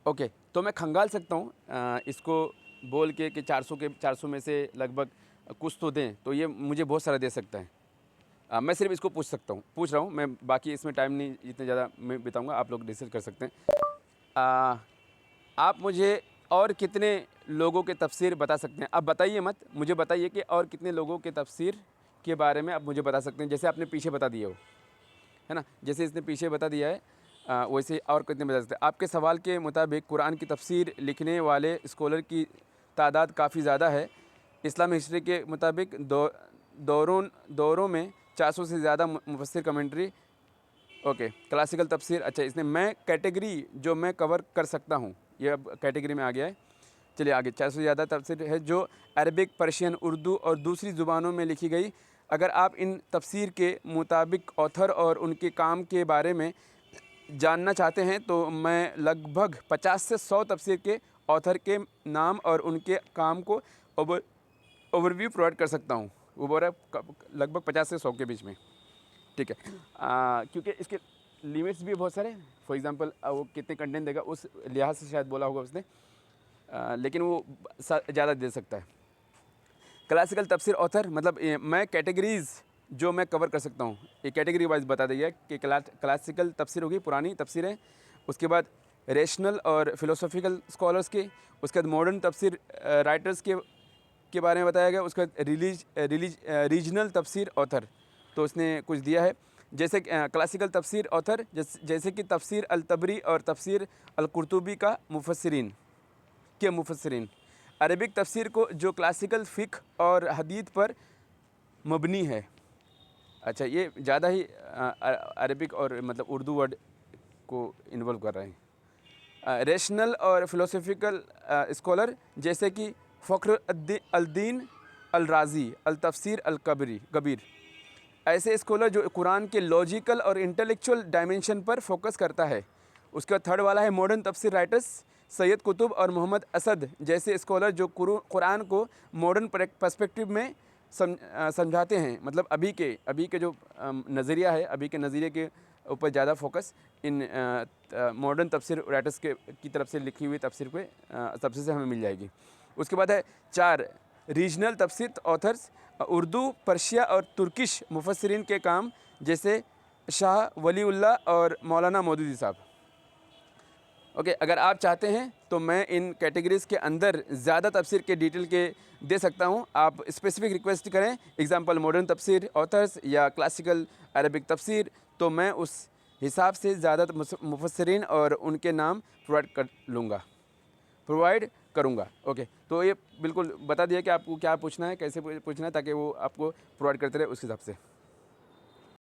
Okay, तो मैं खंगाल सकता हूँ इसको बोल के कि 400 में से लगभग कुछ तो दें, तो ये मुझे बहुत सारा दे सकता है। मैं सिर्फ इसको पूछ रहा हूँ, मैं बाकी इसमें टाइम नहीं इतना ज़्यादा मैं बिताऊँगा, आप लोग डिस्कस कर सकते हैं। आप मुझे और कितने लोगों के तफसीर बता सकते हैं? आप बताइए मत, मुझे बताइए कि और कितने लोगों के तफसीर के बारे में आप मुझे बता सकते हैं, जैसे आपने पीछे बता दिया हो, है ना? जैसे इसने पीछे बता दिया है वैसे और कितने बता सकते हैं? आपके सवाल के मुताबिक कुरान की तफसीर लिखने वाले स्कॉलर की तादाद काफ़ी ज़्यादा है। इस्लामिक हिस्ट्री के मुताबिक दौरों में 400 से ज़्यादा मुफस्सिर कमेंट्री। ओके, क्लासिकल तफसीर। अच्छा, इसने मैं कैटेगरी जो मैं कवर कर सकता हूँ, ये अब कैटेगरी में आ गया है। चलिए आगे, 400 से ज़्यादा तफसीर है जो अरबिक, पर्शियन, उर्दू और दूसरी ज़ुबानों में लिखी गई। अगर आप इन तफसीर के मुताबिक ऑथर और उनके काम के बारे में जानना चाहते हैं तो मैं लगभग 50 से 100 तफसीर के ऑथर के नाम और उनके काम को ओवरव्यू प्रोवाइड कर सकता हूँ। वो बोल रहा है लगभग 50 से 100 के बीच में, ठीक है। क्योंकि इसके लिमिट्स भी बहुत सारे, फॉर एग्जांपल वो कितने कंटेंट देगा उस लिहाज से शायद बोला होगा उसने, लेकिन वो ज़्यादा दे सकता है। क्लासिकल तफसीर ऑथर मतलब मैं कैटेगरीज़ जो मैं कवर कर सकता हूँ, ये कैटेगरी वाइज बता दिया कि क्लासिकल तफसीर होगी, पुरानी तफसीरें, उसके बाद रेशनल और फिलोसॉफिकल स्कॉलर्स के, उसके बाद मॉडर्न तफसीर राइटर्स के बारे में बताया गया, उसके बाद रीजनल तफसीर ऑथर, तो उसने कुछ दिया है जैसे क्लासिकल तफसीर ऑथर जैसे कि तफसीर अल-तबरी और तफसीर अल-कुर्तुबी का मुफस्सिरीन। अरबिक तफसीर को जो क्लासिकल फ़िक़्ह और हदीथ पर मबनी है। अच्छा, ये ज़्यादा ही अरबिक और मतलब उर्दू वर्ड को इन्वॉल्व कर रहे हैं। रेशनल और फ़िलोसॉफ़िकल स्कॉलर जैसे कि फ़ख्र अल-दीन अल-राज़ी, अल-तफ़सीर अल-कबीर, ऐसे स्कॉलर जो कुरान के लॉजिकल और इंटेलेक्चुअल डायमेंशन पर फोकस करता है। उसका थर्ड वाला है मॉडर्न तफसीर राइटर्स, सैयद कुतुब और मोहम्मद असद जैसे स्कॉलर जो कुरान को मॉडर्न पर्सपेक्टिव में समझाते हैं। मतलब अभी के जो नज़रिया है, अभी के नज़रिए के ऊपर ज़्यादा फोकस इन मॉडर्न तफसीर राइटर्स की तरफ से लिखी हुई तफसीर से हमें मिल जाएगी। उसके बाद है 4 रीजनल तफसीर ऑथर्स, उर्दू, पर्शिया और तुर्किश मुफस्सिरीन के काम जैसे शाह वलीउल्लाह और मौलाना मौदूदी साहब। ओके, अगर आप चाहते हैं तो मैं इन कैटेगरीज़ के अंदर ज़्यादा तफसीर के डिटेल के दे सकता हूँ। आप स्पेसिफिक रिक्वेस्ट करें, एग्जांपल मॉडर्न तफसीर ऑथर्स या क्लासिकल अरबिक तफसीर, तो मैं उस हिसाब से ज़्यादा मुफस्सिरीन और उनके नाम प्रोवाइड करूँगा। ओके, तो ये बिल्कुल बता दिया कि आपको क्या पूछना है, कैसे पूछना है, ताकि वो आपको प्रोवाइड करते रहे उस हिसाब से।